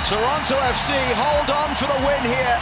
Toronto FC hold on for the win here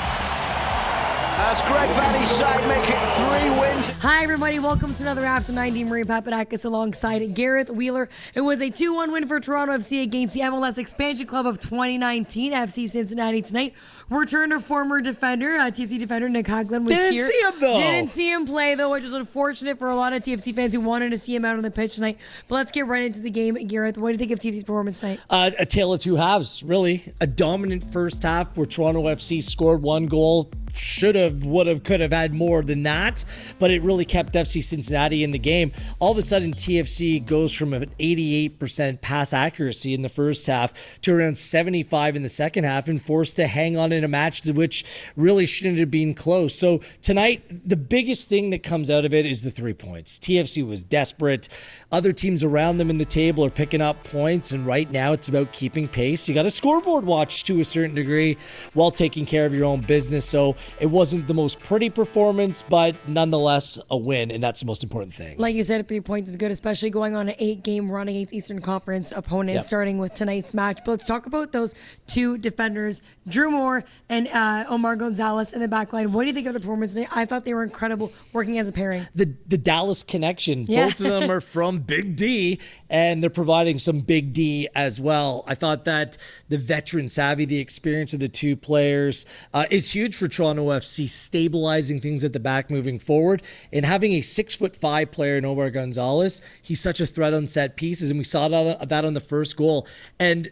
as Greg Vanny's side make it 3 wins. Hi everybody, welcome to another After 90. Marie Papadakis alongside Gareth Wheeler. It was a 2-1 win for Toronto FC against the MLS expansion club of 2019, FC Cincinnati tonight. Return of former defender, TFC defender Nick Haglund was here. Didn't see him though. Didn't see him play though, which was unfortunate for a lot of TFC fans who wanted to see him out on the pitch tonight. But let's get right into the game. Gareth, what do you think of TFC's performance tonight? A tale of two halves, really. A dominant first half where Toronto FC scored 1 goal. Should have, would have, could have had more than that, but it really kept FC Cincinnati in the game. All of a sudden, TFC goes from an 88% pass accuracy in the first half to around 75% in the second half and forced to hang on in a match which really shouldn't have been close. So tonight, the biggest thing that comes out of it is the 3 points. TFC was desperate. Other teams around them in the table are picking up points, and right now it's about keeping pace. You got a scoreboard watch to a certain degree while taking care of your own business. So it wasn't the most pretty performance, but nonetheless a win, and that's the most important thing. Like you said, 3 points is good, especially going on an 8-game run against Eastern Conference opponents, starting with tonight's match. But let's talk about those 2 defenders, Drew Moore and Omar Gonzalez in the back line. What do you think of the performance tonight? I thought they were incredible working as a pairing. The Dallas connection. Yeah. Both of them are from Big D, and they're providing some Big D as well. I thought that the veteran savvy, the experience of the 2 players is huge for Toronto FC, stabilizing things at the back moving forward, and having a 6'5" player in Omar Gonzalez. He's such a threat on set pieces, and we saw that on the first goal. And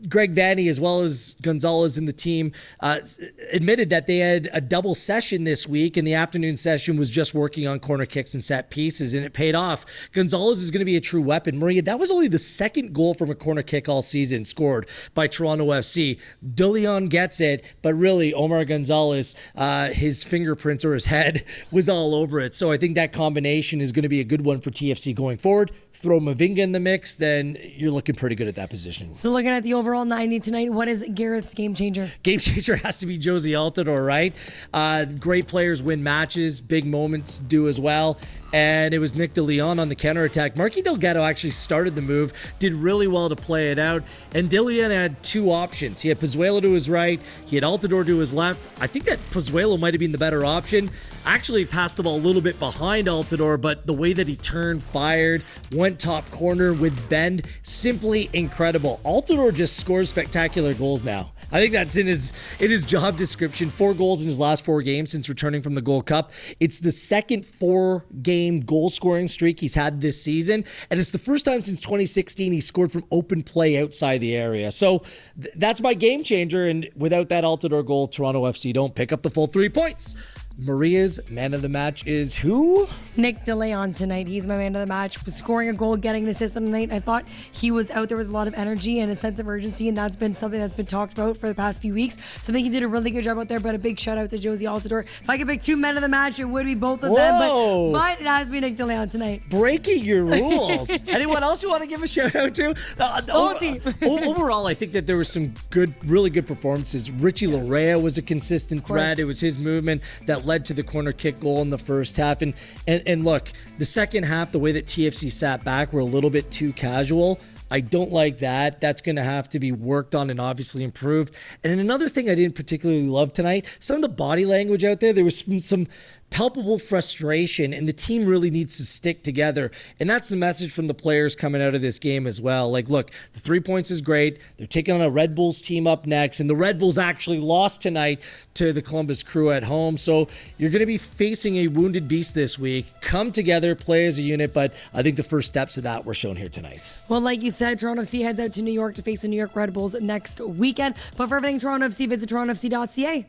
Greg Vanny, as well as Gonzalez and the team, admitted that they had a double session this week, and the afternoon session was just working on corner kicks and set pieces, and it paid off. Gonzalez is going to be a true weapon. Maria, that was only the 2nd goal from a corner kick all season scored by Toronto FC. De Leon gets it, but really Omar Gonzalez, his fingerprints or his head was all over it. So I think that combination is going to be a good one for TFC going forward. Throw Mavinga in the mix, then you're looking pretty good at that position. So looking at the overall 90 tonight, what is Gareth's game changer? Game changer has to be Josie Altidore, right? Great players win matches, big moments do as well. And it was Nick De Leon on the counterattack. Marky Delgado actually started the move, did really well to play it out. And De Leon had 2 options. He had Pozuelo to his right, he had Altidore to his left. I think that Pozuelo might have been the better option. Actually passed the ball a little bit behind Altidore, but the way that he turned, fired, went top corner with bend, simply incredible. Altidore just scores spectacular goals now. I think that's in his job description. 4 goals in his last 4 games since returning from the Gold Cup. It's the second 4-game goal scoring streak he's had this season, and it's the first time since 2016 he scored from open play outside the area. So that's my game changer, and without that Altidore goal, Toronto FC don't pick up the full 3 points. Maria's man of the match is who? Nick De Leon tonight. He's my man of the match. Was scoring a goal, getting an assist on the night. I thought he was out there with a lot of energy and a sense of urgency, and that's been something that's been talked about for the past few weeks. So I think he did a really good job out there, but a big shout out to Josie Altidore. If I could pick 2 men of the match, it would be both of them, but it has to be Nick De Leon tonight. Breaking your rules. Anyone else you want to give a shout out to? Overall, I think that there was some really good performances. Richie Larea was a consistent threat. It was his movement that led to the corner kick goal in the first half. And look, the second half, the way that TFC sat back were a little bit too casual. I don't like that. That's going to have to be worked on and obviously improved. And another thing I didn't particularly love tonight, some of the body language out there, there was some palpable frustration, and the team really needs to stick together. And that's the message from the players coming out of this game as well. Like, look, the 3 points is great. They're taking on a Red Bulls team up next, and the Red Bulls actually lost tonight to the Columbus Crew at home. So you're going to be facing a wounded beast this week. Come together, play as a unit, but I think the first steps of that were shown here tonight. Well, like you said, Toronto FC heads out to New York to face the New York Red Bulls next weekend. But for everything Toronto FC, visit torontofc.ca.